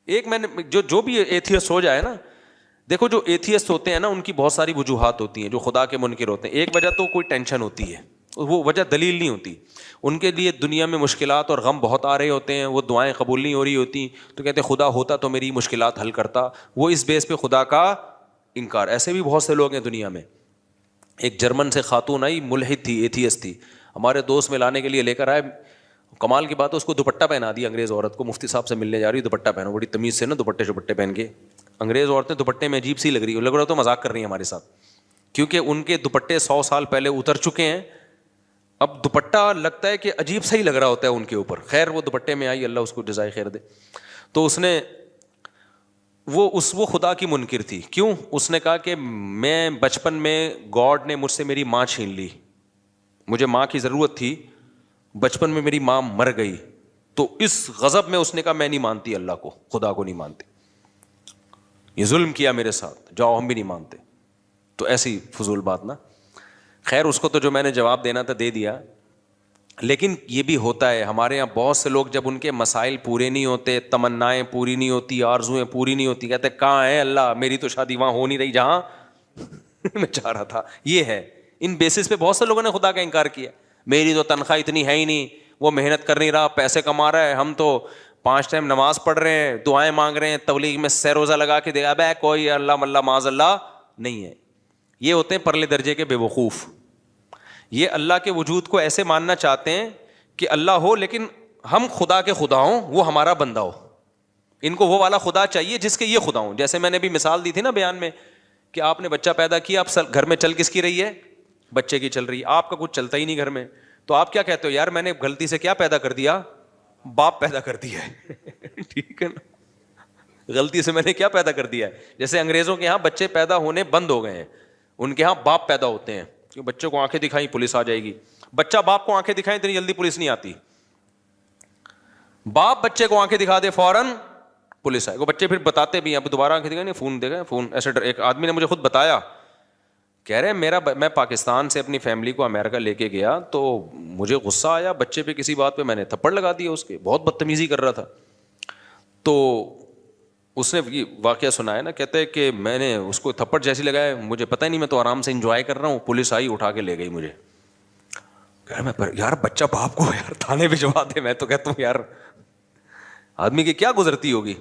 ایک میں نے جو بھی ایتھیسٹ ہو جائے نا، دیکھو جو ایتھیسٹ ہوتے ہیں نا ان کی بہت ساری وجوہات ہوتی ہیں، جو خدا کے منکر ہوتے ہیں. ایک وجہ تو کوئی ٹینشن ہوتی ہے، وہ وجہ دلیل نہیں ہوتی. ان کے لیے دنیا میں مشکلات اور غم بہت آ رہے ہوتے ہیں، وہ دعائیں قبول نہیں ہو رہی ہوتی، تو کہتے ہیں خدا ہوتا تو میری مشکلات حل کرتا. وہ اس بیس پہ خدا کا انکار. ایسے بھی بہت سے لوگ ہیں دنیا میں. ایک جرمن سے خاتون آئی، ملحد تھی، ایتھیسٹ تھی، ہمارے دوست میں لانے کے لیے لے کر آئے. کمال کی بات ہے اس کو دوپٹہ پہنا دیا انگریز عورت کو. مفتی صاحب سے ملنے جا رہی دوپٹہ پہنو، بڑی تمیز سے نا دوپٹے پہن کے. انگریز عورتیں دوپٹے میں عجیب سی لگ رہا تو مذاق کر رہی ہیں ہمارے ساتھ، کیونکہ ان کے دوپٹے 100 سال پہلے اتر چکے ہیں. اب دوپٹہ لگتا ہے کہ عجیب سا ہی لگ رہا ہوتا ہے ان کے اوپر. خیر وہ دوپٹے میں آئی، اللہ اس کو جزائے خیر دے. تو اس نے وہ خدا کی منکر تھی. کیوں؟ اس نے کہا کہ میں بچپن میں گاڈ نے مجھ سے میری ماں چھین لی، مجھے ماں کی ضرورت تھی، بچپن میں میری ماں مر گئی. تو اس غضب میں اس نے کہا میں نہیں مانتی اللہ کو، خدا کو نہیں مانتی، یہ ظلم کیا میرے ساتھ، جاؤ ہم بھی نہیں مانتے. تو ایسی فضول بات نا. خیر اس کو تو جو میں نے جواب دینا تھا دے دیا. لیکن یہ بھی ہوتا ہے ہمارے یہاں بہت سے لوگ جب ان کے مسائل پورے نہیں ہوتے، تمنائیں پوری نہیں ہوتی، آرزویں پوری نہیں ہوتی، کہتے کہاں ہے اللہ، میری تو شادی وہاں ہو نہیں رہی جہاں میں چاہ رہا تھا. یہ ہے، ان بیسس پہ بہت سے لوگوں نے خدا کا انکار کیا. میری تو تنخواہ اتنی ہے ہی نہیں، وہ محنت کر نہیں رہا، پیسے کما رہا ہے، ہم تو 5 ٹائم نماز پڑھ رہے ہیں، دعائیں مانگ رہے ہیں، تبلیغ میں سہ روزہ لگا کے دے گا. بے کوئی اللہ ملا معاذ اللہ نہیں ہے. یہ ہوتے ہیں پرلے درجے کے بے وقوف. یہ اللہ کے وجود کو ایسے ماننا چاہتے ہیں کہ اللہ ہو لیکن ہم خدا کے خدا ہوں، وہ ہمارا بندہ ہو. ان کو وہ والا خدا چاہیے جس کے یہ خدا ہوں. جیسے میں نے بھی مثال دی تھی نا بیان میں کہ آپ نے بچہ پیدا کیا، اب گھر میں چل کس کی رہی ہے؟ بچے کی چل رہی ہے. آپ کا کچھ چلتا ہی نہیں گھر میں، تو آپ کیا کہتے ہو؟ یار میں نے غلطی سے کیا پیدا کر دیا؟ باپ پیدا کر دیا ہے. ٹھیک ہے نا، غلطی سے میں نے کیا پیدا کر دیا ہے. جیسے انگریزوں کے یہاں بچے پیدا ہونے بند ہو گئے ہیں، ان کے یہاں باپ پیدا ہوتے ہیں. کہ بچوں کو آنکھیں دکھائیں پولیس آ جائے گی. بچہ باپ کو آنکھیں دکھائیں اتنی جلدی پولیس نہیں آتی. باپ بچے کو آنکھیں دکھا دے فوراً پولیس آئے. وہ بچے پھر بتاتے بھی اب دوبارہ آنکھیں دکھائیں فون دے گا فون. ایسے ایک آدمی نے مجھے خود بتایا، کہہ رہے میں پاکستان سے اپنی فیملی کو امریکہ لے کے گیا تو مجھے غصہ آیا بچے پہ، کسی بات پہ میں نے تھپڑ لگا دیا اس کے، بہت بدتمیزی کر رہا تھا. تو اس نے یہ واقعہ سنایا نا، کہتے ہیں کہ میں نے اس کو تھپڑ جیسی لگایا، مجھے پتہ ہی نہیں، میں تو آرام سے انجوائے کر رہا ہوں، پولیس آئی اٹھا کے لے گئی مجھے. یار بچہ باپ کو یار تھانے بھجوا دے. میں تو کہتا ہوں یار آدمی کی کیا گزرتی ہوگی.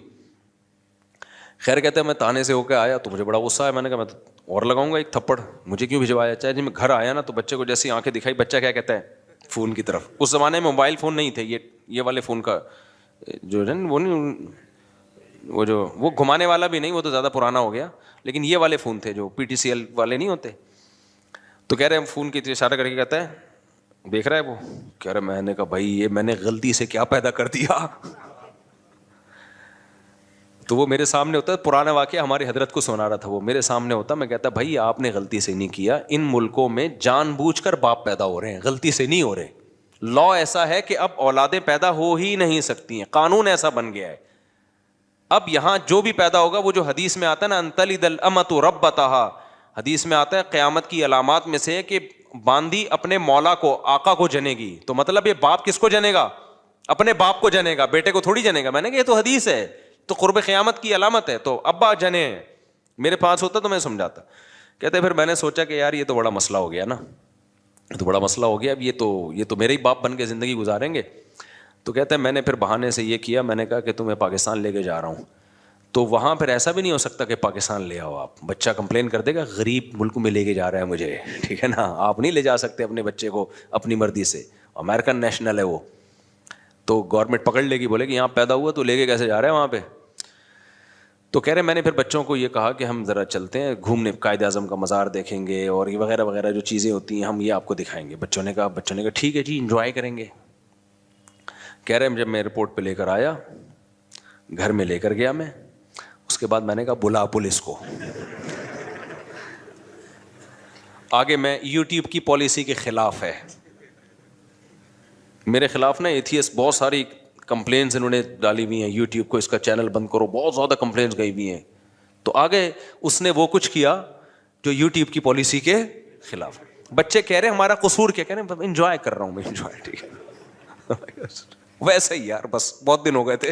خیر کہتے ہیں میں تانے سے ہو کے آیا تو مجھے بڑا غصہ آیا. میں نے کہا میں تو اور لگاؤں گا ایک تھپڑ، مجھے کیوں بھجوایا. چاہے جب میں گھر آیا نا تو بچے کو جیسی آنکھیں دکھائی، بچہ کیا کہتا ہے؟ فون کی طرف. اس زمانے میں موبائل فون نہیں تھے، یہ والے فون کا جو ہے وہ نہیں، وہ گھمانے والا بھی نہیں، وہ تو زیادہ پرانا ہو گیا، لیکن یہ والے فون تھے جو PTCL والے نہیں ہوتے. تو کہہ رہے ہیں فون کی اشارہ کر کے کہتا ہے دیکھ رہا ہے وہ. کہہ رہے میں نے کہا بھائی یہ میں نے غلطی سے کیا پیدا کر دیا. تو وہ میرے سامنے ہوتا ہے، پرانا واقعہ ہماری حضرت کو سنا رہا تھا، وہ میرے سامنے ہوتا، میں کہتا بھائی آپ نے غلطی سے نہیں کیا. ان ملکوں میں جان بوجھ کر باپ پیدا ہو رہے ہیں، غلطی سے نہیں ہو رہے. لا ایسا ہے کہ اب اولادیں پیدا ہو ہی نہیں سکتی ہیں، قانون ایسا بن گیا ہے. اب یہاں جو بھی پیدا ہوگا، وہ جو حدیث میں آتا ہے نا انتلد الامۃ ربتہا، حدیث میں آتا ہے قیامت کی علامات میں سے کہ باندی اپنے مولا کو، آقا کو جنے گی. تو مطلب یہ باپ کس کو جنے گا؟ اپنے باپ کو جنے گا، بیٹے کو تھوڑی جنے گا. میں نے کہا یہ تو حدیث ہے، تو قرب قیامت کی علامت ہے. تو ابا جنے ہیں. میرے پاس ہوتا تو میں سمجھاتا. کہتے پھر میں نے سوچا کہ یار یہ تو بڑا مسئلہ ہو گیا نا، یہ تو بڑا مسئلہ ہو گیا. اب یہ تو میرے ہی باپ بن کے زندگی گزاریں گے. تو کہتے ہیں میں نے پھر بہانے سے یہ کیا، میں نے کہا کہ تمہیں پاکستان لے کے جا رہا ہوں. تو وہاں پھر ایسا بھی نہیں ہو سکتا کہ پاکستان لے آؤ آپ، بچہ کمپلین کر دے گا غریب ملک میں لے کے جا رہا ہے مجھے. ٹھیک ہے نا، آپ نہیں لے جا سکتے اپنے بچے کو اپنی مرضی سے. امریکن نیشنل ہے وہ، تو گورنمنٹ پکڑ لے گی، بولے کہ یہاں پیدا ہوا تو لے کے کیسے جا رہے ہیں وہاں پہ. تو کہہ رہے میں نے پھر بچوں کو یہ کہا کہ ہم ذرا چلتے ہیں گھومنے، قائد اعظم کا مزار دیکھیں گے اور یہ وغیرہ وغیرہ جو چیزیں ہوتی ہیں ہم یہ آپ کو دکھائیں گے. بچوں نے کہا ٹھیک ہے جی انجوائے کریں گے. کہہ رہے جب میں ایئرپورٹ پہ لے کر آیا، گھر میں لے کر گیا میں، اس کے بعد میں نے کہا بلا پولیس کو. آگے میں یوٹیوب کی پالیسی کے خلاف ہے، میرے خلاف نا ایتھیسٹ بہت ساری کمپلینس انہوں نے ڈالی ہوئی ہیں یوٹیوب کو، اس کا چینل بند کرو، بہت زیادہ کمپلینس گئی ہوئی ہیں. تو آگے اس نے وہ کچھ کیا جو یوٹیوب کی پالیسی کے خلاف. بچے کہہ رہے ہیں ہمارا قصور کیا؟ کہہ رہے ہیں انجوائے کر رہا ہوں میں، انجوائے. ٹھیک ہے ویسے ہی یار بس بہت دن ہو گئے تھے.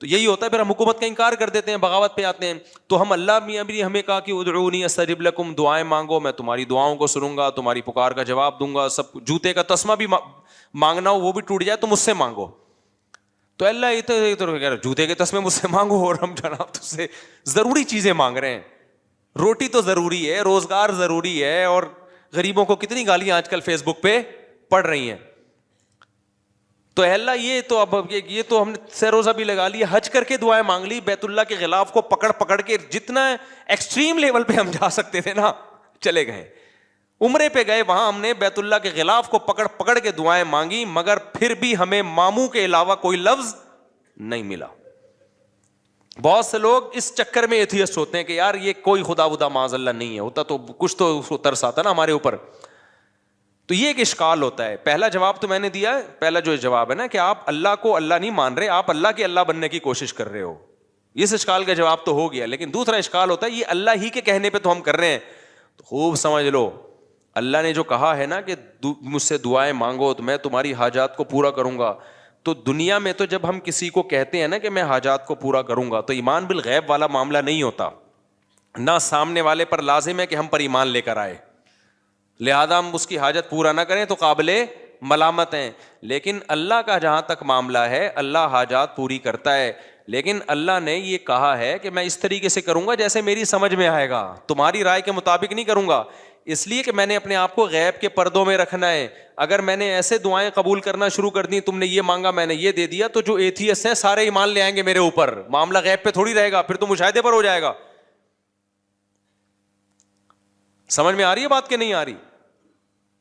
تو یہی ہوتا ہے، پھر ہم حکومت کا انکار کر دیتے ہیں، بغاوت پہ آتے ہیں. تو ہم اللہ میاں بھی ہمیں کہا کہ ادعونی استجب لکم، دعائیں مانگو میں تمہاری دعاؤں کو سنوں گا، تمہاری پکار کا جواب دوں گا. سب جوتے کا تسمہ بھی مانگنا ہو وہ بھی ٹوٹ جائے تو مجھ سے مانگو. تو اللہ یہ تو جوتے کے تسمے مجھ سے مانگو، اور ہم جناب تجھ سے ضروری چیزیں مانگ رہے ہیں. روٹی تو ضروری ہے، روزگار ضروری ہے، اور غریبوں کو کتنی گالیاں آج کل فیس بک پہ پڑ رہی ہیں. تو اللہ یہ تو اب یہ تو ہم نے سہ روزہ بھی لگا لی، حج کر کے دعائیں مانگ لی، بیت اللہ کے غلاف کو پکڑ پکڑ کے جتنا ایکسٹریم لیول پہ ہم جا سکتے تھے نا چلے گئے. عمرے پہ گئے، وہاں ہم نے بیت اللہ کے غلاف کو پکڑ پکڑ کے دعائیں مانگی، مگر پھر بھی ہمیں ماموں کے علاوہ کوئی لفظ نہیں ملا. بہت سے لوگ اس چکر میں ایتھیسٹ ہوتے ہیں کہ یار یہ کوئی خدا ودا معاذ اللہ نہیں ہے، ہوتا تو کچھ تو ترس آتا نا ہمارے اوپر. تو یہ ایک اشکال ہوتا ہے. پہلا جواب تو میں نے دیا ہے، پہلا جو جواب ہے نا کہ آپ اللہ کو اللہ نہیں مان رہے، آپ اللہ کے اللہ بننے کی کوشش کر رہے ہو، اس اشکال کا جواب تو ہو گیا. لیکن دوسرا اشکال ہوتا ہے یہ اللہ ہی کے کہنے پہ تو ہم کر رہے ہیں. تو خوب سمجھ لو، اللہ نے جو کہا ہے نا کہ مجھ سے دعائیں مانگو تو میں تمہاری حاجات کو پورا کروں گا، تو دنیا میں تو جب ہم کسی کو کہتے ہیں نا کہ میں حاجات کو پورا کروں گا، تو ایمان بالغیب والا معاملہ نہیں ہوتا. نہ سامنے والے پر لازم ہے کہ ہم پر ایمان لے کر آئے، لہذا ہم اس کی حاجت پورا نہ کریں تو قابل ملامت ہیں. لیکن اللہ کا جہاں تک معاملہ ہے، اللہ حاجات پوری کرتا ہے. لیکن اللہ نے یہ کہا ہے کہ میں اس طریقے سے کروں گا جیسے میری سمجھ میں آئے گا، تمہاری رائے کے مطابق نہیں کروں گا. اس لیے کہ میں نے اپنے آپ کو غیب کے پردوں میں رکھنا ہے. اگر میں نے ایسے دعائیں قبول کرنا شروع کر دی، تم نے یہ مانگا میں نے یہ دے دیا، تو جو ایتھیسٹ ہیں سارے ایمان لے آئیں گے میرے اوپر، معاملہ غیب پہ تھوڑی رہے گا، پھر تو مشاہدے پر ہو جائے گا. سمجھ میں آ رہی ہے بات کہ نہیں آ رہی؟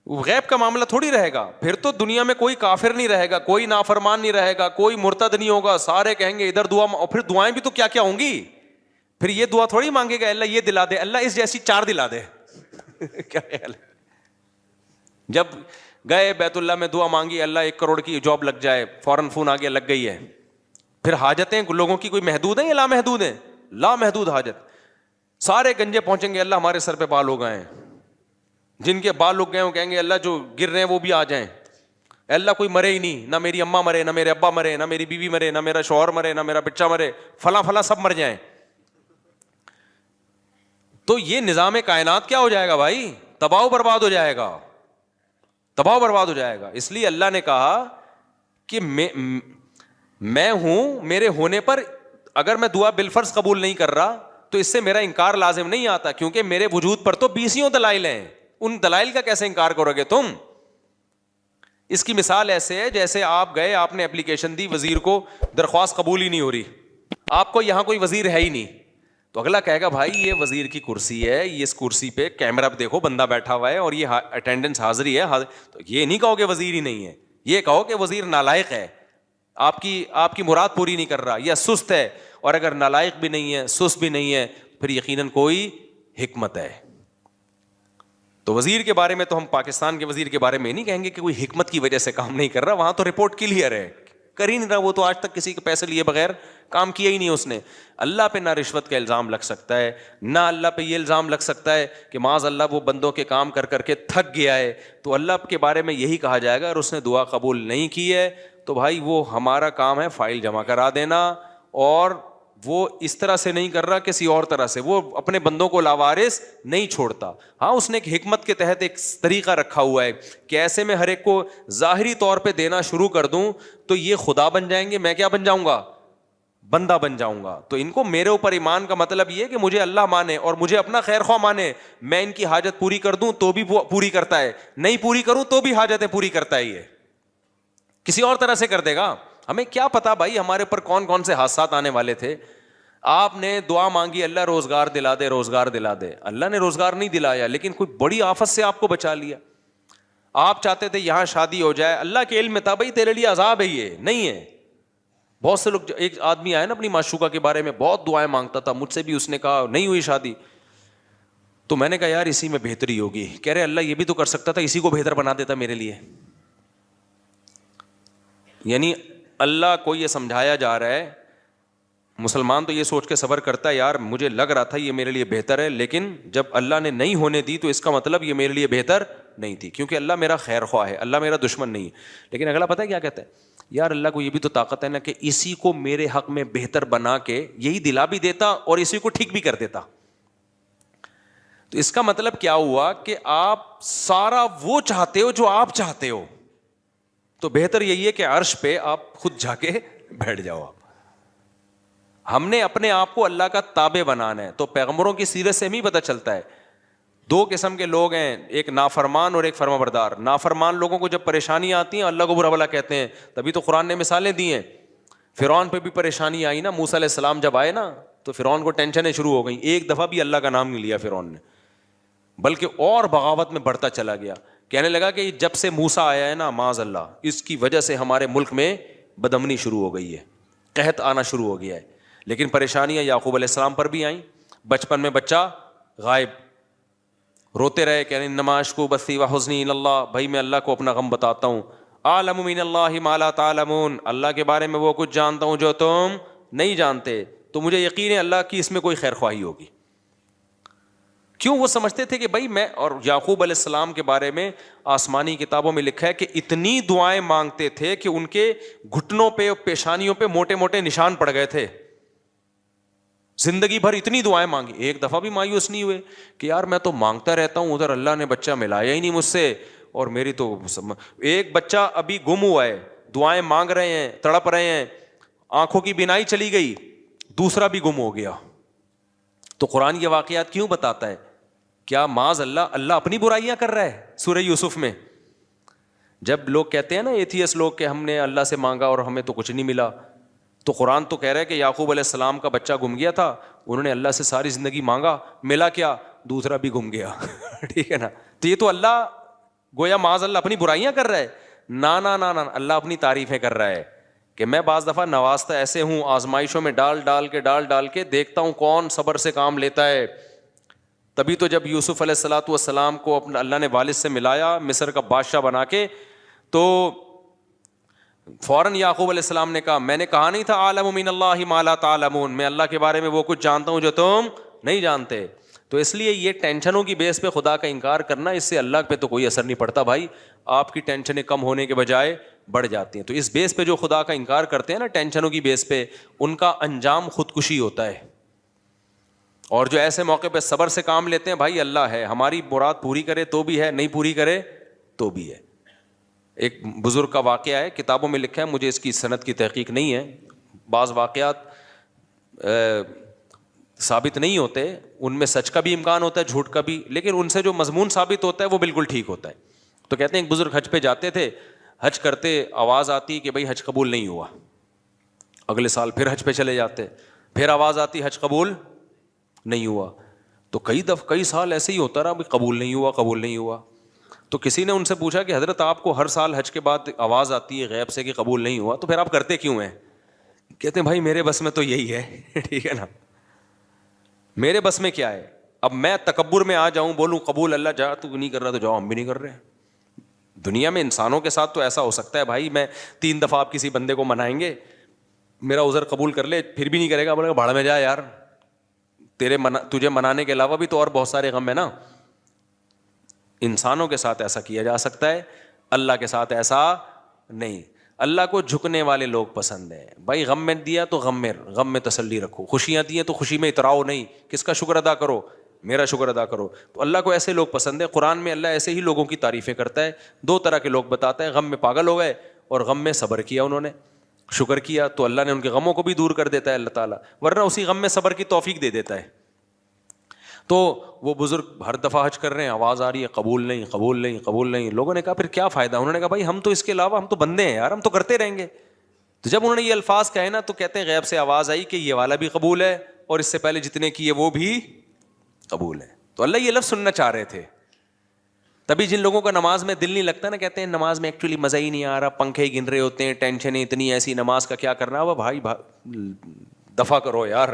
غیب کا معاملہ تھوڑی رہے گا. پھر تو دنیا میں کوئی کافر نہیں رہے گا، کوئی نافرمان نہیں رہے گا، کوئی مرتد نہیں ہوگا، سارے کہیں گے ادھر دعا. اور پھر دعائیں بھی تو کیا کیا ہوں گی. پھر یہ دعا تھوڑی مانگے گا اللہ یہ دلا دے، اللہ اس جیسی 4 دلا دے. کیا خیال ہے؟ جب گئے بیت اللہ میں دعا مانگی اللہ 1 کروڑ کی جاب لگ جائے، فوراً فون آ گیا لگ گئی ہے. پھر حاجتیں لوگوں کی کوئی محدود ہیں یا لامحدود ہیں؟ لامحدود حاجت. سارے گنجے پہنچیں گے اللہ ہمارے سر پہ بال ہو گئے ہیں، جن کے بال لگ گئے وہ کہیں گے اللہ جو گر رہے ہیں وہ بھی آ جائیں. اللہ کوئی مرے ہی نہیں، نہ میری اماں مرے، نہ میرے ابا مرے، نہ میری بیوی مرے، نہ میرا شوہر مرے، نہ میرا بچہ مرے، فلاں فلاں سب مر جائیں. تو یہ نظام کائنات کیا ہو جائے گا بھائی؟ تباہ و برباد ہو جائے گا، تباہ و برباد ہو جائے گا. اس لیے اللہ نے کہا کہ میں ہوں، میرے ہونے پر اگر میں دعا بالفرض قبول نہیں کر رہا تو اس سے میرا انکار لازم نہیں آتا، کیونکہ میرے وجود پر تو 20 دلائل ہیں. ان دلائل کا کیسے انکار کرو گے تم؟ اس کی مثال ایسے ہے جیسے آپ گئے، آپ نے اپلیکیشن دی، وزیر کو درخواست قبول ہی نہیں ہو رہی، آپ کو یہاں کوئی وزیر ہے ہی نہیں، تو اگلا کہے گا بھائی یہ وزیر کی کرسی ہے، یہ اس کرسی پہ کیمرہ پہ دیکھو بندہ بیٹھا ہوا ہے اور یہ اٹینڈنس حاضری ہے. تو یہ نہیں کہو کہ وزیر ہی نہیں ہے، یہ کہو کہ وزیر نالائق ہے، آپ کی مراد پوری نہیں کر رہا یا سست ہے. اور اگر نالائق بھی نہیں ہے، سست بھی نہیں ہے، پھر یقیناً کوئی حکمت ہے. تو وزیر کے بارے میں تو ہم پاکستان کے وزیر کے بارے میں نہیں کہیں گے کہ کوئی حکمت کی وجہ سے کام نہیں کر رہا، وہاں تو رپورٹ کلیئر ہے، کر ہی نہیں رہا، وہ تو آج تک کسی کے پیسے لیے بغیر کام کیا ہی نہیں اس نے. اللہ پہ نہ رشوت کا الزام لگ سکتا ہے، نہ اللہ پہ یہ الزام لگ سکتا ہے کہ معاذ اللہ وہ بندوں کے کام کر کر کے تھک گیا ہے. تو اللہ کے بارے میں یہی کہا جائے گا، اور اس نے دعا قبول نہیں کی ہے تو بھائی وہ ہمارا کام ہے فائل جمع کرا دینا، اور وہ اس طرح سے نہیں کر رہا، کسی اور طرح سے، وہ اپنے بندوں کو لاوارث نہیں چھوڑتا. ہاں اس نے ایک حکمت کے تحت ایک طریقہ رکھا ہوا ہے کہ ایسے میں ہر ایک کو ظاہری طور پہ دینا شروع کر دوں تو یہ خدا بن جائیں گے، میں کیا بن جاؤں گا؟ بندہ بن جاؤں گا. تو ان کو میرے اوپر ایمان کا مطلب یہ ہے کہ مجھے اللہ مانے اور مجھے اپنا خیر خواہ مانے. میں ان کی حاجت پوری کر دوں تو بھی پوری کرتا ہے، نہیں پوری کروں تو بھی حاجتیں پوری کرتا ہے. یہ کسی اور طرح سے کر دے گا. ہمیں کیا پتا بھائی ہمارے اوپر کون کون سے حادثات آنے والے تھے. آپ نے دعا مانگی اللہ روزگار دلا دے، روزگار دلا دے، اللہ نے روزگار نہیں دلایا لیکن کوئی بڑی آفت سے آپ کو بچا لیا. آپ چاہتے تھے یہاں شادی ہو جائے، اللہ کے علم میں تھا بھائی تیرے لیے عذاب ہے، یہ نہیں ہے. بہت سے لوگ، ایک آدمی آیا نا اپنی معشوقہ کے بارے میں بہت دعائیں مانگتا تھا، مجھ سے بھی اس نے کہا نہیں ہوئی شادی، تو میں نے کہا یار اسی میں بہتری ہوگی. کہہ رہے اللہ یہ بھی تو کر سکتا تھا، اسی کو بہتر بنا دیتا میرے لیے. یعنی اللہ کو یہ سمجھایا جا رہا ہے، مسلمان تو یہ سوچ کے صبر کرتا ہے یار مجھے لگ رہا تھا یہ میرے لیے بہتر ہے، لیکن جب اللہ نے نہیں ہونے دی تو اس کا مطلب یہ میرے لیے بہتر نہیں تھی، کیونکہ اللہ میرا خیر خواہ ہے، اللہ میرا دشمن نہیں ہے. لیکن اگلا پتہ ہے کیا کہتا ہے یار اللہ کو یہ بھی تو طاقت ہے نا کہ اسی کو میرے حق میں بہتر بنا کے یہی دلا بھی دیتا اور اسی کو ٹھیک بھی کر دیتا. تو اس کا مطلب کیا ہوا کہ آپ سارا وہ چاہتے ہو جو آپ چاہتے ہو, تو بہتر یہی ہے کہ عرش پہ آپ خود جا کے بیٹھ جاؤ. آپ ہم نے اپنے آپ کو اللہ کا تابع بنانا ہے. تو پیغمبروں کی سیرت سے ہمیں پتہ چلتا ہے دو قسم کے لوگ ہیں, ایک نافرمان اور ایک فرما بردار. نافرمان لوگوں کو جب پریشانی آتی ہیں اللہ کو برا بھلا کہتے ہیں, تبھی تو قرآن نے مثالیں دی ہیں. فرعون پہ بھی پریشانی آئی نا, موسیٰ علیہ السلام جب آئے نا تو فرعون کو ٹینشنیں شروع ہو گئیں. ایک دفعہ بھی اللہ کا نام نہیں لیا فرعون نے, بلکہ اور بغاوت میں بڑھتا چلا گیا. کہنے لگا کہ جب سے موسیٰ آیا ہے نا معاذ اللہ, اس کی وجہ سے ہمارے ملک میں بدامنی شروع ہو گئی ہے, قحط آنا شروع ہو گیا ہے. لیکن پریشانیاں یعقوب علیہ السلام پر بھی آئیں. بچپن میں بچہ غائب, روتے رہے کہ انما اشکو بثی وحزنی الی اللہ, بھائی میں اللہ کو اپنا غم بتاتا ہوں. اعلم من اللہ ما لا تعلمون, اللہ کے بارے میں وہ کچھ جانتا ہوں جو تم نہیں جانتے, تو مجھے یقین ہے اللہ کی اس میں کوئی خیر خواہی ہوگی. کیوں؟ وہ سمجھتے تھے کہ بھائی میں, اور یعقوب علیہ السلام کے بارے میں آسمانی کتابوں میں لکھا ہے کہ اتنی دعائیں مانگتے تھے کہ ان کے گھٹنوں پہ اور پیشانیوں پہ موٹے موٹے نشان پڑ گئے تھے. زندگی بھر اتنی دعائیں مانگی, ایک دفعہ بھی مایوس نہیں ہوئے کہ یار میں تو مانگتا رہتا ہوں, ادھر اللہ نے بچہ ملایا ہی نہیں مجھ سے, اور میری تو ایک بچہ ابھی گم ہوا ہے, دعائیں مانگ رہے ہیں, تڑپ رہے ہیں, آنکھوں کی بینائی چلی گئی, دوسرا بھی گم ہو گیا. تو قرآن یہ واقعات کیوں بتاتا ہے؟ کیا معاذ اللہ اپنی برائیاں کر رہا ہے؟ سورہ یوسف میں جب لوگ کہتے ہیں نا ایتھیس لوگ کہ ہم نے اللہ سے مانگا اور ہمیں تو کچھ نہیں ملا, تو قرآن تو کہہ رہا ہے کہ یعقوب علیہ السلام کا بچہ گم گیا تھا, انہوں نے اللہ سے ساری زندگی مانگا, ملا کیا؟ دوسرا بھی گم گیا. ٹھیک ہے نا, تو یہ تو اللہ گویا معاذ اللہ اپنی برائیاں کر رہا ہے. نا نا نا نا, اللہ اپنی تعریفیں کر رہا ہے کہ میں بعض دفعہ نوازتا ایسے ہوں, آزمائشوں میں ڈال ڈال کے دیکھتا ہوں کون صبر سے کام لیتا ہے. تبھی تو جب یوسف علیہ الصلوۃ والسلام کو اپنا اللہ نے والد سے ملایا مصر کا بادشاہ بنا کے, تو فوراً یعقوب علیہ السلام نے کہا میں نے کہا نہیں تھا اعلم من اللہ ما لا تعلمون, میں اللہ کے بارے میں وہ کچھ جانتا ہوں جو تم نہیں جانتے. تو اس لیے یہ ٹینشنوں کی بیس پہ خدا کا انکار کرنا, اس سے اللہ پہ تو کوئی اثر نہیں پڑتا بھائی, آپ کی ٹینشنیں کم ہونے کے بجائے بڑھ جاتی ہیں. تو اس بیس پہ جو خدا کا انکار کرتے ہیں نا ٹینشنوں کی بیس پہ, ان کا انجام خودکشی ہوتا ہے. اور جو ایسے موقع پہ صبر سے کام لیتے ہیں, بھائی اللہ ہے, ہماری مراد پوری کرے تو بھی ہے, نہیں پوری کرے تو بھی ہے. ایک بزرگ کا واقعہ ہے, کتابوں میں لکھا ہے, مجھے اس کی سند کی تحقیق نہیں ہے, بعض واقعات ثابت نہیں ہوتے, ان میں سچ کا بھی امکان ہوتا ہے جھوٹ کا بھی, لیکن ان سے جو مضمون ثابت ہوتا ہے وہ بالکل ٹھیک ہوتا ہے. تو کہتے ہیں ایک بزرگ حج پہ جاتے تھے, حج کرتے آواز آتی کہ بھائی حج قبول نہیں ہوا. اگلے سال پھر حج پہ چلے جاتے, پھر آواز آتی حج قبول نہیں ہوا. تو کئی سال ایسے ہی ہوتا رہا, قبول نہیں ہوا قبول نہیں ہوا. تو کسی نے ان سے پوچھا کہ حضرت آپ کو ہر سال حج کے بعد آواز آتی ہے غیب سے کہ قبول نہیں ہوا, تو پھر آپ کرتے کیوں ہیں؟ کہتے ہیں بھائی میرے بس میں تو یہی ہے. ٹھیک ہے نا, میرے بس میں کیا ہے؟ اب میں تکبر میں آ جاؤں, بولوں قبول اللہ جا, تو نہیں کر رہا تو جاؤ, ہم بھی نہیں کر رہے. دنیا میں انسانوں کے ساتھ تو ایسا ہو سکتا ہے بھائی, میں 3 دفعہ آپ کسی بندے کو منائیں گے, میرا عذر قبول کر لے, پھر بھی نہیں کرے گا, بولے گا بھاڑ میں جا یار, تجھے منانے کے علاوہ بھی تو اور بہت سارے غم ہے نا. انسانوں کے ساتھ ایسا کیا جا سکتا ہے, اللہ کے ساتھ ایسا نہیں. اللہ کو جھکنے والے لوگ پسند ہیں. بھائی غم میں دیا تو غم میں تسلی رکھو, خوشیاں دی تو خوشی میں اتراؤ نہیں, کس کا شکر ادا کرو؟ میرا شکر ادا کرو. تو اللہ کو ایسے لوگ پسند ہے. قرآن میں اللہ ایسے ہی لوگوں کی تعریفیں کرتا ہے. 2 طرح کے لوگ بتاتا ہے, غم میں پاگل ہو گئے اور غم میں صبر کیا, انہوں نے شکر کیا تو اللہ نے ان کے غموں کو بھی دور کر دیتا ہے اللہ تعالیٰ, ورنہ اسی غم میں صبر کی توفیق دے دیتا ہے. تو وہ بزرگ ہر دفعہ حج کر رہے ہیں, آواز آ رہی ہے قبول نہیں قبول نہیں قبول نہیں. لوگوں نے کہا پھر کیا فائدہ؟ انہوں نے کہا بھائی ہم تو اس کے علاوہ ہم تو بندے ہیں یار, ہم تو کرتے رہیں گے. تو جب انہوں نے یہ الفاظ کہے نا, تو کہتے ہیں غیب سے آواز آئی کہ یہ والا بھی قبول ہے اور اس سے پہلے جتنے کیے وہ بھی قبول ہے. تو اللہ یہ لفظ سننا چاہ رہے تھے. تبھی جن لوگوں کا نماز میں دل نہیں لگتا نا, کہتے ہیں نماز میں ایکچولی مزہ ہی نہیں آ رہا, پنکھے گن رہے ہوتے ہیں, ٹینشن اتنی ایسی, نماز کا کیا کرنا. وہ بھائی دفع کرو یار,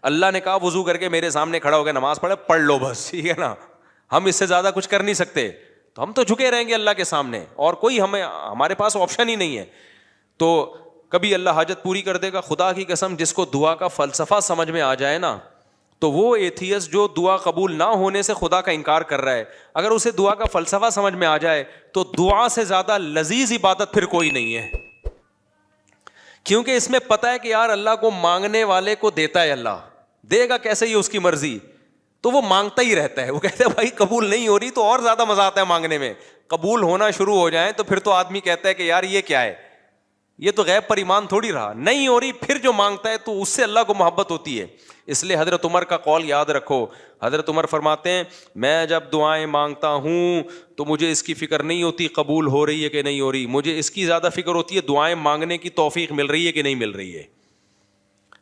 اللہ نے کہا وضو کر کے میرے سامنے کھڑا ہو کے نماز پڑھ لو بس, ٹھیک ہے نا. ہم اس سے زیادہ کچھ کر نہیں سکتے, تو ہم تو جھکے رہیں گے اللہ کے سامنے, اور کوئی ہمارے پاس آپشن ہی نہیں ہے. تو کبھی اللہ حاجت پوری کر دے گا. خدا کی قسم, جس کو دعا کا فلسفہ سمجھ میں آ جائے نا, تو وہ ایتھیس جو دعا قبول نہ ہونے سے خدا کا انکار کر رہا ہے, اگر اسے دعا کا فلسفہ سمجھ میں آ جائے تو دعا سے زیادہ لذیذ عبادت پھر کوئی نہیں ہے. کیونکہ اس میں پتا ہے کہ یار اللہ کو مانگنے والے کو دیتا ہے اللہ, دے گا کیسے یہ اس کی مرضی, تو وہ مانگتا ہی رہتا ہے. وہ کہتا ہے بھائی قبول نہیں ہو رہی تو اور زیادہ مزہ آتا ہے مانگنے میں, قبول ہونا شروع ہو جائیں تو پھر تو آدمی کہتا ہے کہ یار یہ کیا ہے, یہ تو غیب پر ایمان تھوڑی رہا. نہیں ہو رہی پھر جو مانگتا ہے تو اس سے اللہ کو محبت ہوتی ہے. اس لیے حضرت عمر کا قول یاد رکھو. حضرت عمر فرماتے ہیں میں جب دعائیں مانگتا ہوں تو مجھے اس کی فکر نہیں ہوتی قبول ہو رہی ہے کہ نہیں ہو رہی, مجھے اس کی زیادہ فکر ہوتی ہے دعائیں مانگنے کی توفیق مل رہی ہے کہ نہیں مل رہی ہے.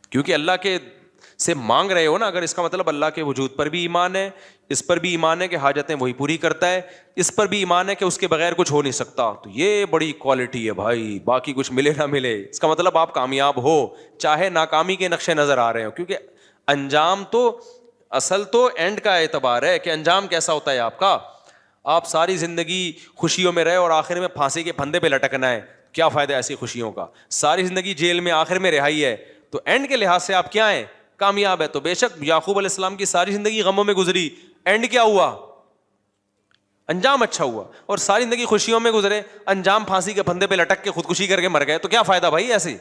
کیونکہ اللہ کے سے مانگ رہے ہو نا, اگر اس کا مطلب اللہ کے وجود پر بھی ایمان ہے, اس پر بھی ایمان ہے کہ حاجتیں وہی پوری کرتا ہے, اس پر بھی ایمان ہے کہ اس کے بغیر کچھ ہو نہیں سکتا, تو یہ بڑی کوالٹی ہے بھائی. باقی کچھ ملے نہ ملے اس کا مطلب آپ کامیاب ہو, چاہے ناکامی کے نقشے نظر آ رہے ہو. کیونکہ انجام تو اصل تو اینڈ کا اعتبار ہے کہ انجام کیسا ہوتا ہے آپ کا. آپ ساری زندگی خوشیوں میں رہے اور آخر میں پھانسی کے پھندے پہ لٹکنا ہے, کیا فائدہ ایسی خوشیوں کا. ساری زندگی جیل میں آخر میں رہائی ہے, تو اینڈ کے لحاظ سے آپ کیا ہیں, کامیاب ہے. تو بے شک یعقوب علیہ السلام کی ساری زندگی غموں میں گزری, اینڈ کیا ہوا, انجام اچھا ہوا. اور ساری زندگی خوشیوں میں گزرے, انجام پھانسی کے پھندے پہ لٹک کے خودکشی کر کے مر گئے, تو کیا فائدہ بھائی ایسے.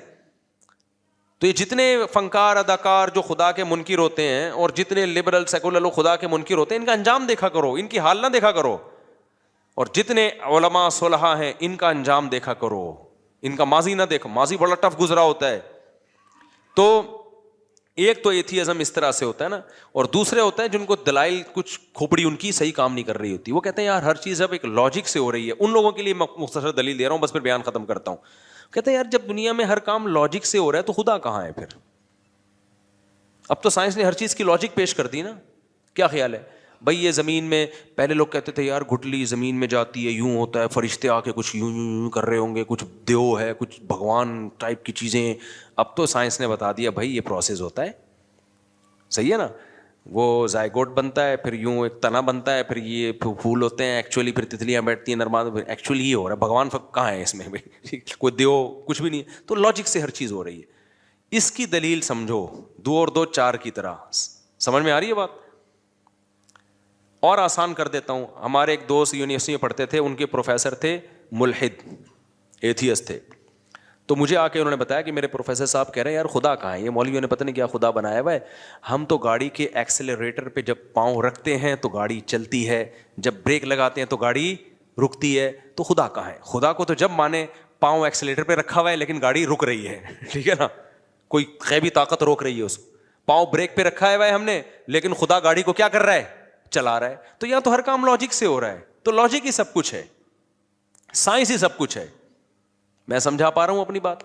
تو یہ جتنے فنکار اداکار جو خدا کے منکر ہوتے ہیں اور جتنے لبرل سیکولر لوگ خدا کے منکر ہوتے ہیں, ان کا انجام دیکھا کرو, ان کی حال نہ دیکھا کرو. اور جتنے علماء صلحاء ہیں ان کا انجام دیکھا کرو, ان کا ماضی نہ دیکھو, ماضی بڑا ٹف گزرا ہوتا ہے. تو ایک تو ایتھیزم اس طرح سے ہوتا ہے نا, اور دوسرے ہوتا ہے جن کو دلائل کچھ کھوپڑی ان کی صحیح کام نہیں کر رہی ہوتی. وہ کہتے ہیں یار ہر چیز اب ایک لاجک سے ہو رہی ہے. ان لوگوں کے لیے میں مختصر دلیل دے رہا ہوں, بس پھر بیان ختم کرتا ہوں. کہتے ہیں یار جب دنیا میں ہر کام لاجک سے ہو رہا ہے تو خدا کہاں ہے پھر. اب تو سائنس نے ہر چیز کی لاجک پیش کر دی نا. کیا خیال ہے بھائی, یہ زمین میں پہلے لوگ کہتے تھے یار گٹلی زمین میں جاتی ہے, یوں ہوتا ہے, فرشتے آ کے کچھ یوں یوں کر رہے ہوں گے, کچھ دیو ہے, کچھ بھگوان ٹائپ کی چیزیں. اب تو سائنس نے بتا دیا بھائی یہ پروسیس ہوتا ہے, صحیح ہے نا. وہ زائگوٹ بنتا ہے, پھر یوں ایک تنا بنتا ہے, پھر یہ پھول ہوتے ہیں ایکچولی, پھر تتلیاں بیٹھتی ہیں نرماد, ایکچولی یہ ہو رہا ہے. بھگوان کہاں ہے اس میں بھائی, کوئی دیو کچھ بھی نہیں ہے. تو لاجک سے ہر چیز ہو رہی ہے. اس کی دلیل سمجھو 2 اور 2 4 کی طرح. سمجھ میں آ رہی ہے بات؟ اور آسان کر دیتا ہوں. ہمارے ایک دوست یونیورسٹی میں پڑھتے تھے, ان کے پروفیسر تھے ملحد, ایتھیسٹ تھے. تو مجھے آ کے انہوں نے بتایا کہ میرے پروفیسر صاحب کہہ رہے ہیں یار خدا کہاں ہے, یہ مولویوں نے پتہ نہیں کیا خدا بنایا ہوا ہے. ہم تو گاڑی کے ایکسیلریٹر پہ جب پاؤں رکھتے ہیں تو گاڑی چلتی ہے, جب بریک لگاتے ہیں تو گاڑی رکتی ہے, تو خدا کہاں ہے. خدا کو تو جب مانے پاؤں ایکسیلریٹر پہ رکھا ہوا ہے لیکن گاڑی رک رہی ہے, ٹھیک ہے نا, کوئی غیبی طاقت روک رہی ہے اس کو. پاؤں بریک پہ رکھا ہوا ہے ہم نے, لیکن خدا گاڑی کو کیا کر رہا ہے, چلا رہا ہے. تو یہاں تو ہر کام لاجک سے ہو رہا ہے. تو لاجک ہی سب کچھ ہے, سائنس ہی سب کچھ ہے. میں سمجھا پا رہا ہوں اپنی بات؟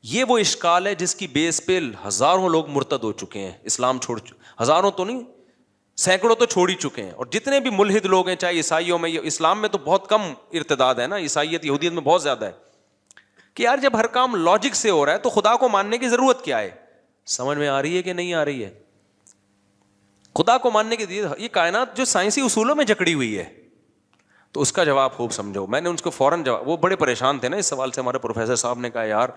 یہ وہ اشکال ہے جس کی بیس پہ ہزاروں لوگ مرتد ہو چکے ہیں, اسلام چھوڑ, ہزاروں تو نہیں سینکڑوں تو چھوڑ ہی چکے ہیں. اور جتنے بھی ملحد لوگ ہیں, چاہے عیسائیوں میں, اسلام میں تو بہت کم ارتداد ہے نا, عیسائیت یہودیت میں بہت زیادہ ہے. کہ یار جب ہر کام لاجک سے ہو رہا ہے تو خدا کو ماننے کی ضرورت کیا ہے. سمجھ میں آ رہی ہے کہ نہیں آ رہی ہے؟ خدا کو ماننے کی یہ کائنات جو سائنسی اصولوں میں جکڑی ہوئی ہے, تو اس کا جواب خوب سمجھو. میں نے ان کو فوراً جواب, وہ بڑے پریشان تھے نا اس سوال سے. ہمارے پروفیسر صاحب نے کہا یار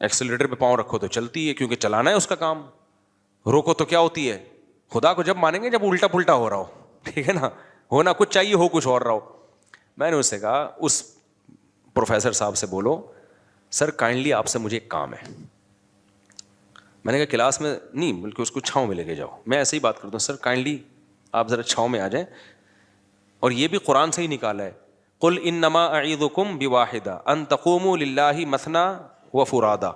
ایکسیلریٹر پہ پاؤں رکھو تو چلتی ہے کیونکہ چلانا ہے اس کا کام, روکو تو کیا ہوتی ہے. خدا کو جب مانیں گے جب الٹا پلٹا ہو رہا ہو, ٹھیک ہے نا, ہونا کچھ چاہیے ہو کچھ اور رہا ہو. میں نے اس سے کہا, اس پروفیسر صاحب سے بولو سر کائنڈلی آپ سے مجھے ایک کام ہے. میں نے کہا کلاس میں نہیں بلکہ اس کو چھاؤں میں لے کے جاؤ. میں ایسے ہی بات کرتا ہوں, سر کائنڈلی آپ ذرا چھاؤں میں آ جائیں. اور یہ بھی قرآن سے ہی نکالا ہے, قل انما اعیذکم بواحدہ ان تقوموا للہ مثنی وفرادا,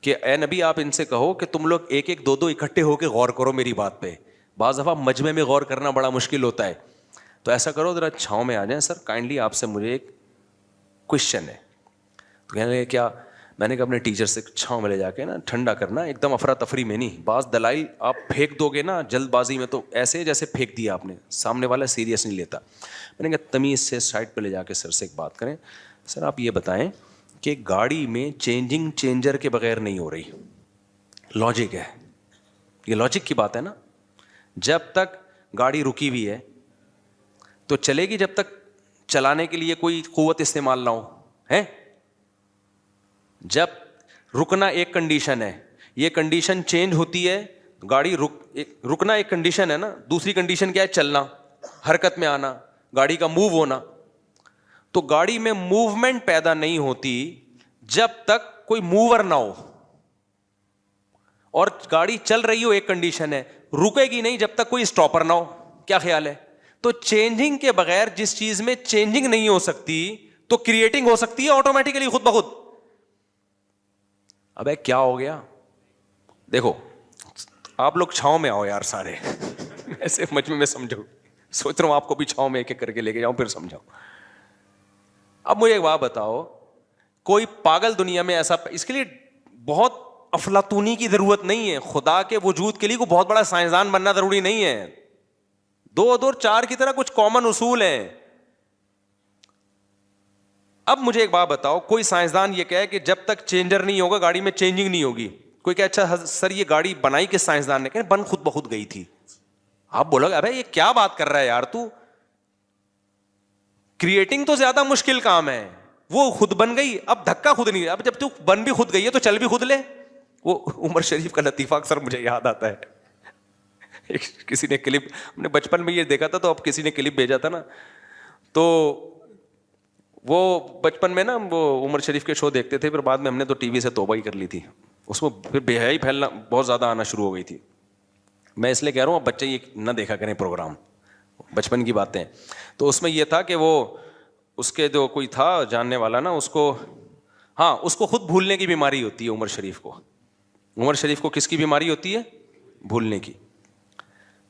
کہ اے نبی آپ ان سے کہو کہ تم لوگ ایک ایک 2 2 اکٹھے ہو کے غور کرو میری بات پہ. بعض دفعہ مجمع میں غور کرنا بڑا مشکل ہوتا ہے, تو ایسا کرو ذرا چھاؤں میں آ جائیں. سر کائنڈلی آپ سے مجھے ایک کوشچن ہے. تو کہنے لگے کیا؟ میں نے کہا اپنے ٹیچر سے چھاؤں میں لے جا کے نا ٹھنڈا کرنا, ایک دم افراتفری میں نہیں. بعض دلائل آپ پھینک دو گے نا جلد بازی میں تو ایسے جیسے پھینک دیا آپ نے, سامنے والا سیریس نہیں لیتا. میں نے کہا تمیز سے سائڈ پہ لے جا کے سر سے ایک بات کریں. سر آپ یہ بتائیں کہ گاڑی میں چینجنگ چینجر کے بغیر نہیں ہو رہی, لاجک ہے, یہ لاجک کی بات ہے نا. جب تک گاڑی رکی ہوئی ہے تو چلے گی جب تک چلانے کے لیے کوئی قوت استعمال نہ ہو ہے. جب رکنا ایک کنڈیشن ہے, یہ کنڈیشن چینج ہوتی ہے, گاڑی رکنا ایک کنڈیشن ہے نا, دوسری کنڈیشن کیا ہے؟ چلنا, حرکت میں آنا, گاڑی کا موو ہونا. تو گاڑی میں موومنٹ پیدا نہیں ہوتی جب تک کوئی موور نہ ہو اور گاڑی چل رہی ہو ایک کنڈیشن ہے, رکے گی نہیں جب تک کوئی اسٹاپر نہ ہو. کیا خیال ہے؟ تو چینجنگ کے بغیر جس چیز میں چینجنگ نہیں ہو سکتی تو کریٹنگ ہو سکتی ہے آٹومیٹیکلی خود بخود. ابے کیا ہو گیا؟ دیکھو آپ لوگ چھاؤں میں آؤ یار سارے, ایسے مجمع میں سمجھو, سوچ رہا ہوں آپ کو بھی چھاؤں میں ایک ایک کر کے لے کے جاؤں پھر سمجھاؤ. اب مجھے ایک بات بتاؤ, کوئی پاگل دنیا میں ایسا, اس کے لیے بہت افلاطونی کی ضرورت نہیں ہے, خدا کے وجود کے لیے کوئی بہت بڑا سائنسدان بننا ضروری نہیں ہے, 2 اور 2 4 کی طرح کچھ کامن اصول ہیں. اب مجھے ایک بات بتاؤ, کوئی سائنسدان یہ کہے کہ جب تک چینجر نہیں ہوگا گاڑی میں چینجنگ نہیں ہوگی. کوئی کہ اچھا سر یہ گاڑی بنائی کس سائنسدان نے؟ کہ بن خود بخود گئی تھی. آپ بولو گے ابے یہ کیا بات کر رہا ہے یار تو, کریٹنگ تو زیادہ مشکل کام ہے, وہ خود بن گئی, اب دھکا خود نہیں. اب جب تو بن بھی خود گئی ہے تو چل بھی خود لے. وہ عمر شریف کا لطیفہ اکثر مجھے یاد آتا ہے, کسی نے کلپ, ہم نے بچپن میں یہ دیکھا تھا تو اب کسی نے کلپ بھیجا تھا نا, تو وہ بچپن میں نا وہ عمر شریف کے شو دیکھتے تھے, پھر بعد میں ہم نے تو ٹی وی سے توبہ ہی کر لی تھی, اس میں پھر بے حیائی پھیلنا بہت زیادہ آنا شروع ہو گئی تھی. میں اس لیے کہہ رہا ہوں اب بچے یہ نہ دیکھا کریں پروگرام, بچپن کی باتیں. تو اس میں یہ تھا کہ وہ اس کے جو کوئی تھا جاننے والا نا, اس کو, ہاں اس کو خود بھولنے کی بیماری ہوتی ہے عمر شریف کو. عمر شریف کو کس کی بیماری ہوتی ہے؟ بھولنے کی.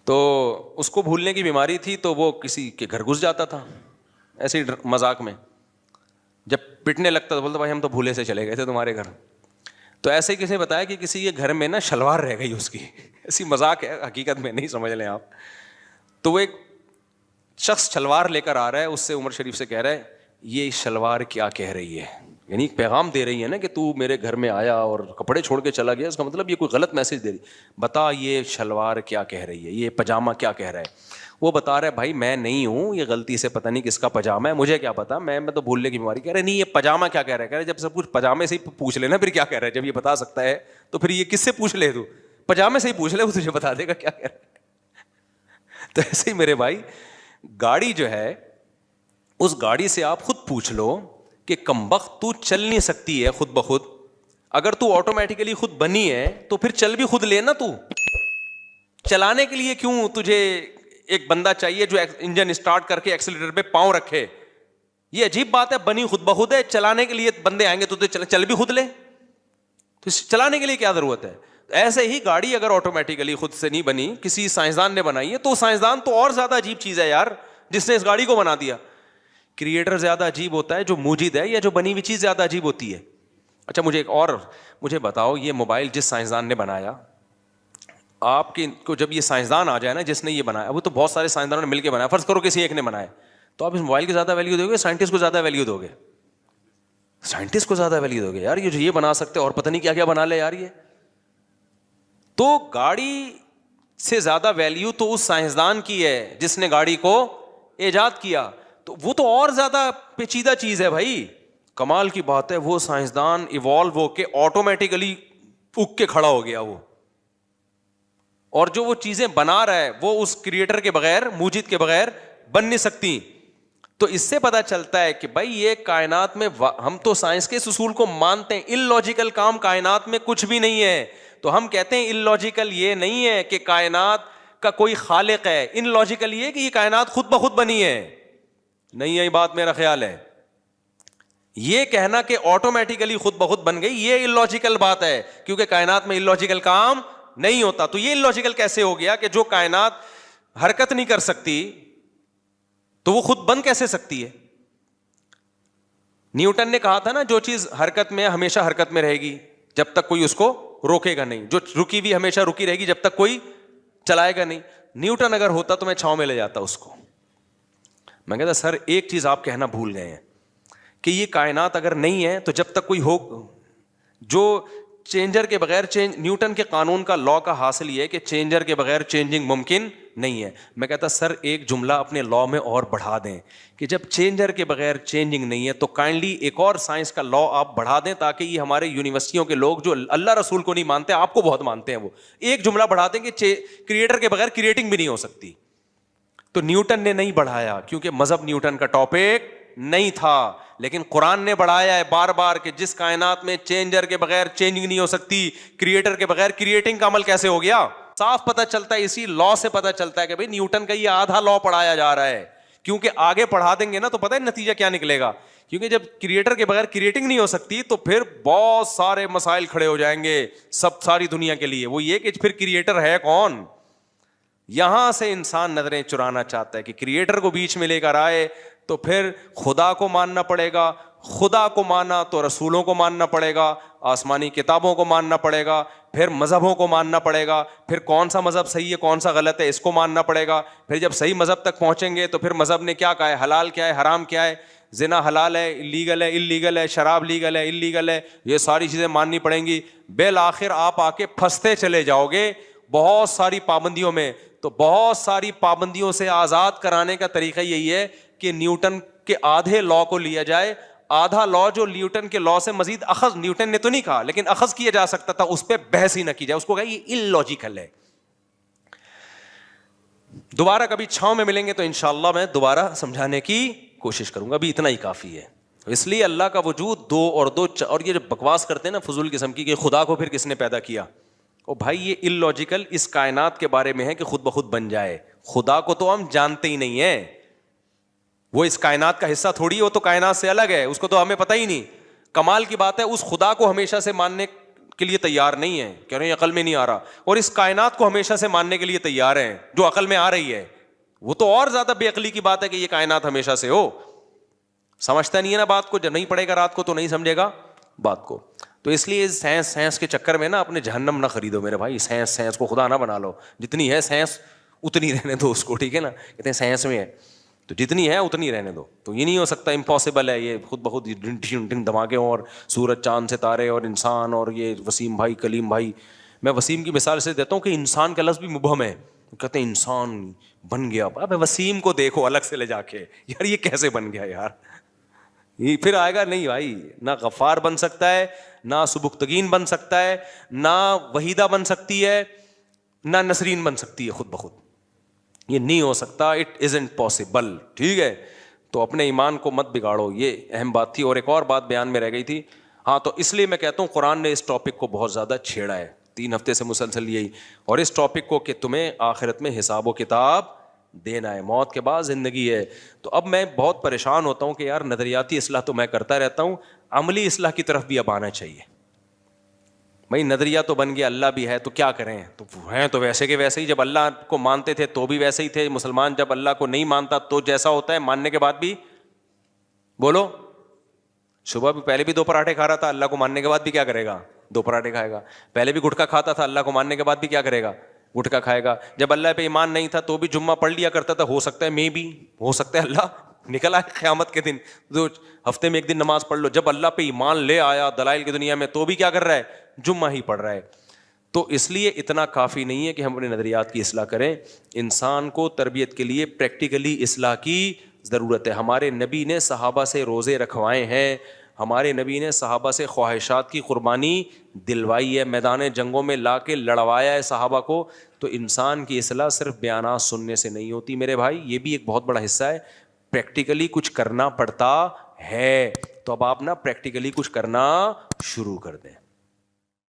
تو اس کو بھولنے کی بیماری تھی, تو وہ کسی کے گھر گھس جاتا تھا ایسے ہی مذاق میں, جب پٹنے لگتا تو بولتا بھائی ہم تو بھولے سے چلے گئے تھے تمہارے گھر. تو ایسے ہی کسی نے بتایا کہ کسی کے گھر میں نا شلوار رہ گئی اس کی, ایسی مذاق ہے حقیقت میں نہیں سمجھ لیں آپ. تو وہ ایک شخص شلوار لے کر آ رہا ہے, اس سے عمر شریف سے کہہ رہا ہے یہ شلوار کیا کہہ رہی ہے, یعنی ایک پیغام دے رہی ہے نا کہ تو میرے گھر میں آیا اور کپڑے چھوڑ کے چلا گیا, اس کا مطلب یہ کوئی غلط میسج دے رہی, بتا یہ شلوار کیا کہہ رہی ہے, یہ پاجامہ کیا کہہ رہا ہے. وہ بتا رہا ہے بھائی میں نہیں ہوں, یہ غلطی سے پتہ نہیں کس کا پاجامہ ہے, مجھے کیا پتا, میں تو بھولنے کی بیماری. کہہ رہے نہیں یہ پاجامہ کیا کہہ رہا ہے. کہہ رہے جب سب کچھ پاجامے سے ہی پوچھ لینا پھر کیا کہہ رہا ہے, جب یہ بتا سکتا ہے تو پھر یہ کس سے پوچھ لے, تو پاجامے سے ہی پوچھ لے, وہ تجھے بتا دے گا کیا کہہ رہا ہے. تو ایسے ہی میرے بھائی گاڑی جو ہے, اس گاڑی سے آپ خود پوچھ لو کہ کمبخت تو چل نہیں سکتی ہے خود بخود, اگر تو آٹومیٹیکلی خود بنی ہے تو پھر چل بھی خود لینا. تو چلانے کے لیے کیوں تجھے ایک بندہ چاہیے جو انجن اسٹارٹ کر کے ایکسیلیٹر پہ پاؤں رکھے؟ یہ عجیب بات ہے, بنی خود بخود ہے, چلانے کے لیے بندے آئیں گے تو چل بھی خود لے, تو چلانے کے لیے کیا ضرورت ہے؟ ایسے ہی گاڑی اگر آٹومیٹیکلی خود سے نہیں بنی, کسی سائنسدان نے بنائی ہے, تو سائنسدان تو اور زیادہ عجیب چیز ہے یار جس نے اس گاڑی کو بنا دیا. کریٹر زیادہ عجیب ہوتا ہے جو موجود ہے, یا جو بنی ہوئی چیز زیادہ عجیب ہوتی ہے؟ اچھا مجھے بتاؤ, یہ موبائل جس سائنسدان نے بنایا, آپ کے کو جب یہ سائنسدان آ جائے نا جس نے یہ بنایا, ابھی تو بہت سارے سائنسدانوں نے مل کے بنایا, فرض کرو کسی ایک نے بنایا, تو آپ اس موبائل کی زیادہ ویلیو دو گے, سائنٹسٹ کو زیادہ ویلیو دو گے؟ سائنٹسٹ کو زیادہ ویلیو دو گے یار, یہ جو یہ بنا سکتے اور پتہ نہیں کیا کیا بنا لے یار یہ. تو گاڑی سے زیادہ ویلیو تو اس سائنسدان کی ہے جس نے گاڑی کو ایجاد کیا, تو وہ تو اور زیادہ پیچیدہ چیز ہے بھائی. کمال کی بات ہے, وہ سائنسدان ایوالو ہو کے آٹومیٹیکلی اگ کے کھڑا ہو گیا وہ, اور جو وہ چیزیں بنا رہا ہے وہ اس کریٹر کے بغیر, موجد کے بغیر بن نہیں سکتی. تو اس سے پتا چلتا ہے کہ بھائی یہ کائنات میں, ہم تو سائنس کے اصول کو مانتے ہیں, ان لاجیکل کام کائنات میں کچھ بھی نہیں ہے. تو ہم کہتے ہیں ان لاجیکل یہ نہیں ہے کہ کائنات کا کوئی خالق ہے, ان لاجیکل یہ کہ یہ کائنات خود بخود بنی ہے. نہیں ہے بات, میرا خیال ہے یہ کہنا کہ آٹومیٹیکلی خود بخود بن گئی, یہ ان لاجیکل بات ہے, کیونکہ کائنات میں ان لاجیکل کام نہیں ہوتا. تو یہ ان لاجیکل کیسے ہو گیا کہ جو کائنات حرکت نہیں کر سکتی تو وہ خود بن کیسے سکتی ہے؟ نیوٹن نے کہا تھا نا, جو چیز حرکت میں ہمیشہ حرکت میں رہے گی جب تک کوئی اس کو روکے گا نہیں, جو رکی ہوئی ہمیشہ رکی رہے گی جب تک کوئی چلائے گا نہیں. نیوٹن اگر ہوتا تو میں چھاؤں میں لے جاتا اس کو. میں کہتا سر ایک چیز آپ کہنا بھول گئے ہیں کہ یہ کائنات اگر نہیں ہے تو جب تک کوئی ہو, جو چینجر کے بغیر نیوٹن کے قانون کا لا کا حاصل یہ ہے کہ چینجر کے بغیر چینجنگ ممکن نہیں ہے. میں کہتا سر ایک جملہ اپنے لا میں اور بڑھا دیں کہ جب چینجر کے بغیر چینجنگ نہیں ہے تو کائنڈلی ایک اور سائنس کا لا آپ بڑھا دیں, تاکہ یہ ہمارے یونیورسٹیوں کے لوگ جو اللہ رسول کو نہیں مانتے, آپ کو بہت مانتے ہیں, وہ ایک جملہ بڑھا دیں کہ کریٹر کے بغیر کریٹنگ بھی نہیں ہو سکتی. تو نیوٹن نے نہیں بڑھایا کیونکہ مذہب نیوٹن کا ٹاپک نہیں تھا، لیکن قرآن نے بڑھایا ہے بار بار کہ جس کائنات میں چینجر کے بغیر چینجنگ نہیں ہو سکتی، کریٹر کے بغیر کریٹنگ کا عمل کیسے ہو گیا؟ صاف پتہ چلتا ہے، اسی لا سے پتہ چلتا ہے کہ بھئی نیوٹن کا یہ آدھا لا پڑھایا جا رہا ہے، کیونکہ آگے پڑھا دیں گے نا تو پتہ ہے نتیجہ کیا نکلے گا، کیونکہ جب کریٹر کے بغیر کریٹنگ نہیں ہو سکتی تو پھر بہت سارے مسائل کھڑے ہو جائیں گے ساری دنیا کے لیے، وہ یہ کہ پھر کریٹر ہے کون؟ یہاں سے انسان نظریں چرانا چاہتا ہے کہ کریٹر کو بیچ میں لے کر آئے تو پھر خدا کو ماننا پڑے گا، خدا کو مانا تو رسولوں کو ماننا پڑے گا، آسمانی کتابوں کو ماننا پڑے گا، پھر مذہبوں کو ماننا پڑے گا، پھر کون سا مذہب صحیح ہے کون سا غلط ہے اس کو ماننا پڑے گا، پھر جب صحیح مذہب تک پہنچیں گے تو پھر مذہب نے کیا کہا ہے، حلال کیا ہے حرام کیا ہے، زنا حلال ہے لیگل ہے اللیگل ہے، شراب لیگل ہے اللیگل ہے، یہ ساری چیزیں ماننی پڑیں گی، بالآخر آپ آ کے پھنستے چلے جاؤ گے بہت ساری پابندیوں میں۔ تو بہت ساری پابندیوں سے آزاد کرانے کا طریقہ یہی ہے کہ نیوٹن کے آدھے لا کو لیا جائے، آدھا لا جو نیوٹن کے لا سے مزید اخذ، نیوٹن نے تو نہیں کہا لیکن اخذ کیا جا سکتا تھا، اس پہ بحث ہی نہ کی جائے، اس کو کہا یہ اللاجیکل ہے۔ دوبارہ کبھی چھاؤں میں ملیں گے تو انشاءاللہ میں دوبارہ سمجھانے کی کوشش کروں گا، ابھی اتنا ہی کافی ہے۔ اس لیے اللہ کا وجود دو اور یہ جو بکواس کرتے ہیں نا فضول قسم کی کہ خدا کو پھر کس نے پیدا کیا، او بھائی یہ اللاجیکل اس کائنات کے بارے میں ہے کہ خود بخود بن جائے، خدا کو تو ہم جانتے ہی نہیں ہیں، وہ اس کائنات کا حصہ تھوڑی ہے، وہ تو کائنات سے الگ ہے، اس کو تو ہمیں پتہ ہی نہیں۔ کمال کی بات ہے اس خدا کو ہمیشہ سے ماننے کے لیے تیار نہیں ہے، کہہ رہے ہیں عقل میں نہیں آ رہا، اور اس کائنات کو ہمیشہ سے ماننے کے لیے تیار ہیں جو عقل میں آ رہی ہے، وہ تو اور زیادہ بے عقلی کی بات ہے کہ یہ کائنات ہمیشہ سے ہو، سمجھتا نہیں ہے نا بات کو، جب نہیں پڑھے گا رات کو تو نہیں سمجھے گا بات کو۔ تو اس لیے سائنس کے چکر میں نا اپنے جہنم نہ خریدو میرے بھائی، سائنس کو خدا نہ بنا لو، جتنی ہے سائنس اتنی رہنے دو اس کو، ٹھیک ہے نا، کہتے ہیں سائنس میں ہے تو جتنی ہے اتنی رہنے دو، تو یہ نہیں ہو سکتا، امپاسبل ہے یہ خود بخود دھماکے اور سورج چاند ستارے اور انسان اور یہ وسیم بھائی کلیم بھائی۔ میں وسیم کی مثال سے دیتا ہوں کہ انسان کا لفظ بھی مبہم ہے، کہتے ہیں انسان بن گیا، اب وسیم کو دیکھو الگ سے لے جا کے، یار یہ کیسے بن گیا یار، یہ پھر آئے گا نہیں بھائی، نہ غفار بن سکتا ہے، نہ سبکتگین بن سکتا ہے، نہ وحیدہ بن سکتی ہے، نہ نسرین بن سکتی ہے خود بخود، یہ نہیں ہو سکتا، اٹ ازنٹ پاسبل، ٹھیک ہے۔ تو اپنے ایمان کو مت بگاڑو، یہ اہم بات تھی۔ اور ایک اور بات بیان میں رہ گئی تھی، ہاں، تو اس لیے میں کہتا ہوں قرآن نے اس ٹاپک کو بہت زیادہ چھیڑا ہے، 3 ہفتے سے مسلسل یہی، اور اس ٹاپک کو کہ تمہیں آخرت میں حساب و کتاب دینا ہے، موت کے بعد زندگی ہے۔ تو اب میں بہت پریشان ہوتا ہوں کہ یار نظریاتی اصلاح تو میں کرتا رہتا ہوں، عملی اصلاح کی طرف بھی اب آنا چاہیے۔ بھائی نظریہ تو بن گیا، اللہ بھی ہے تو کیا کریں، تو ہیں تو ویسے کے ویسے ہی، جب اللہ کو مانتے تھے تو بھی ویسے ہی تھے، مسلمان جب اللہ کو نہیں مانتا تو جیسا ہوتا ہے، ماننے کے بعد بھی، بولو، صبح بھی پہلے بھی 2 پراٹھے کھا رہا تھا، اللہ کو ماننے کے بعد بھی کیا کرے گا، 2 پراٹھے کھائے گا، پہلے بھی گٹکا کھاتا تھا، اللہ کو ماننے کے بعد بھی کیا کرے گا، گٹکا کھائے گا، جب اللہ پہ ایمان نہیں تھا تو بھی جمعہ پڑھ لیا کرتا تھا، ہو سکتا ہے میں بھی، ہو سکتا ہے اللہ نکلا قیامت کے دن تو ہفتے میں 1 دن نماز پڑھ لو، جب اللہ پہ ایمان لے آیا دلائل کی دنیا میں تو بھی کیا کر رہا ہے، جمعہ ہی پڑھ رہا ہے۔ تو اس لیے اتنا کافی نہیں ہے کہ ہم اپنے نظریات کی اصلاح کریں، انسان کو تربیت کے لیے پریکٹیکلی اصلاح کی ضرورت ہے۔ ہمارے نبی نے صحابہ سے روزے رکھوائے ہیں، ہمارے نبی نے صحابہ سے خواہشات کی قربانی دلوائی ہے، میدان جنگوں میں لا کے لڑوایا ہے صحابہ کو۔ تو انسان کی اصلاح صرف بیانات سننے سے نہیں ہوتی میرے بھائی، یہ بھی ایک بہت بڑا حصہ ہے، پریکٹیکلی کچھ کرنا پڑتا ہے۔ تو اب آپ نا پریکٹیکلی کچھ کرنا شروع کر دیں۔